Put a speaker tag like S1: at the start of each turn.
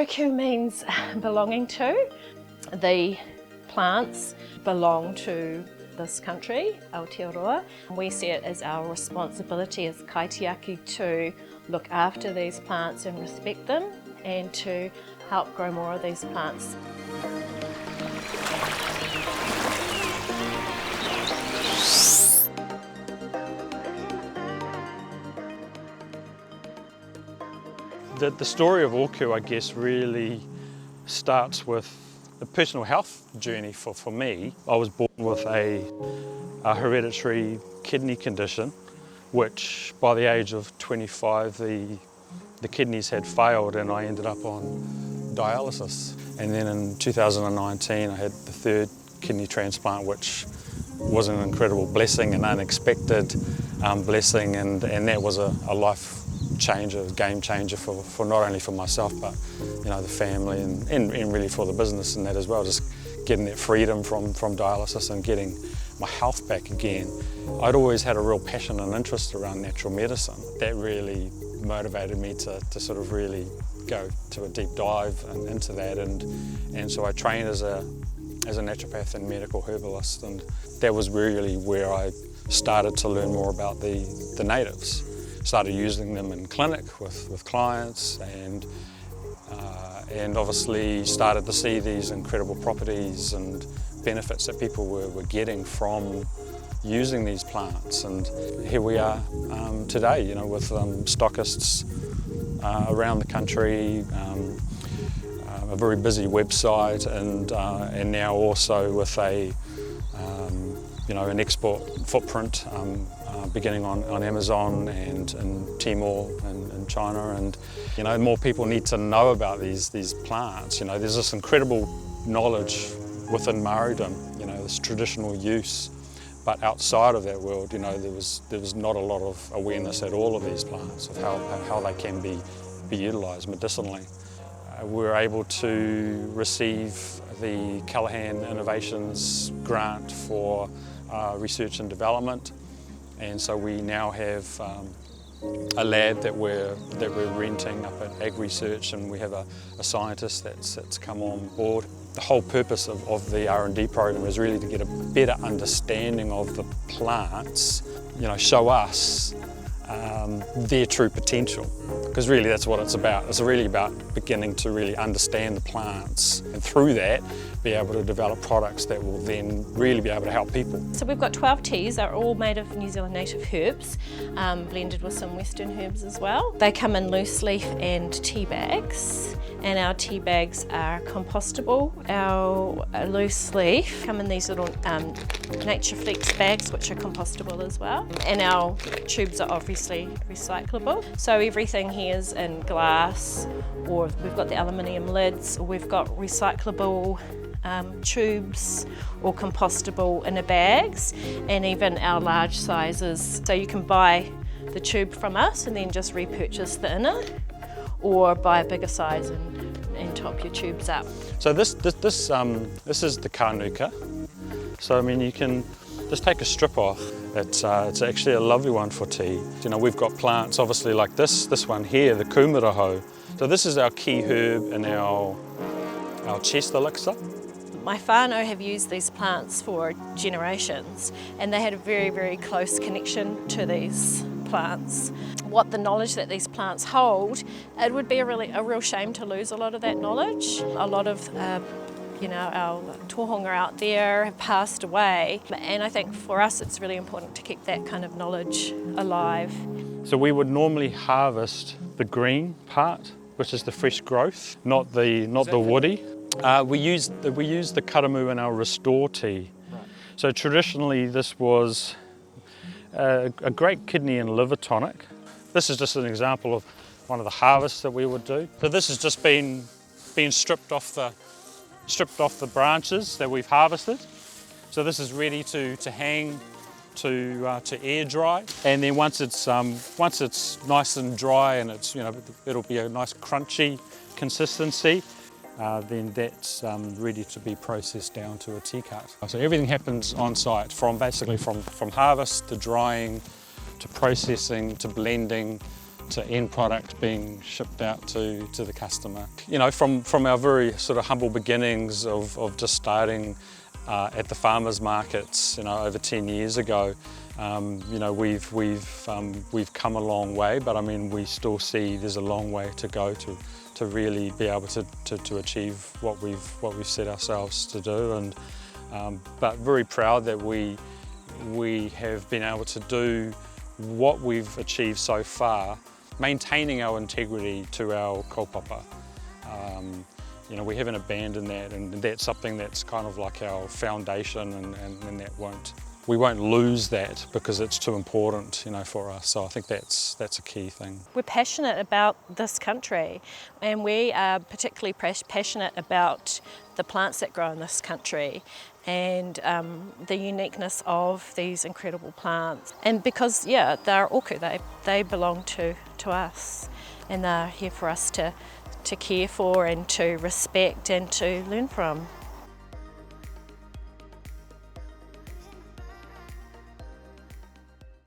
S1: OKU means belonging to. The plants belong to this country, Aotearoa. We see it as our responsibility as kaitiaki to look after these plants and respect them, and to help grow more of these plants.
S2: The story of OKU, I guess, really starts with the personal health journey for me. I was born with a hereditary kidney condition, which by the age of 25 the kidneys had failed and I ended up on dialysis. And then in 2019 I had the third kidney transplant, which was an incredible blessing, an unexpected blessing, and that was a life changer, game changer for not only for myself but the family and really for the business and that as well. Just getting that freedom from dialysis and getting my health back again. I'd always had a real passion and interest around natural medicine. That really motivated me to sort of really go to a deep dive into that, and so I trained as a naturopath and medical herbalist, and that was really where I started to learn more about the natives. Started using them in clinic with clients, and obviously started to see these incredible properties and benefits that people were getting from using these plants. And here we are today, with stockists around the country, a very busy website, and now also with an export footprint beginning on Amazon and Timor and China, and more people need to know about these plants. There's this incredible knowledge within Māoridom, this traditional use, but outside of that world, there was not a lot of awareness at all of these plants, of how they can be utilised medicinally. We were able to receive the Callaghan Innovations grant for research and development, and so we now have a lab that we're renting up at Ag Research, and we have a scientist that's come on board. The whole purpose of the R&D program is really to get a better understanding of the plants, show us their true potential, because really that's what it's about. It's really about beginning to really understand the plants, and through that be able to develop products that will then really be able to help people.
S1: So we've got 12 teas. They're all made of New Zealand native herbs, blended with some Western herbs as well. They come in loose leaf and tea bags, and our tea bags are compostable. Our loose leaf come in these little Nature Flex bags, which are compostable as well. And our tubes are obviously recyclable. So everything here is in glass, or we've got the aluminium lids, or we've got recyclable tubes or compostable inner bags, and even our large sizes. So you can buy the tube from us and then just repurchase the inner, or buy a bigger size and top your tubes up.
S2: So this is the kanuka. So you can just take a strip off. It's actually a lovely one for tea. We've got plants obviously like this one here, the kumaraho. So this is our key herb in our chest elixir.
S1: My whānau have used these plants for generations, and they had a very, very close connection to these plants. What the knowledge that these plants hold, it would be a real shame to lose a lot of that knowledge. A lot of our tohunga out there have passed away, and I think for us it's really important to keep that kind of knowledge alive.
S2: So we would normally harvest the green part, which is the fresh growth, not the woody. We use the karamu in our Restore tea. Right. So traditionally this was a great kidney and liver tonic. This is just an example of one of the harvests that we would do. So this has just been stripped off the branches that we've harvested. So this is ready to hang to air dry, and then once it's nice and dry and it'll be a nice crunchy consistency. Then that's ready to be processed down to a tea cart. So everything happens on site, from harvest to drying, to processing, to blending, to end product being shipped out to the customer. You know, from our very sort of humble beginnings of just starting at the farmers markets, you know, over 10 years ago, you know, we've come a long way, but I mean, we still see there's a long way to go to really be able to achieve what we've set ourselves to do, and but very proud that we have been able to do what we've achieved so far, maintaining our integrity to our kaupapa. You know, we haven't abandoned that, and that's something that's kind of like our foundation, and that we won't lose that because it's too important, you know, for us. So I think that's a key thing.
S1: We're passionate about this country, and we are particularly passionate about the plants that grow in this country and the uniqueness of these incredible plants. And because, yeah, they're oku, they belong to us, and they're here for us to care for and to respect and to learn from.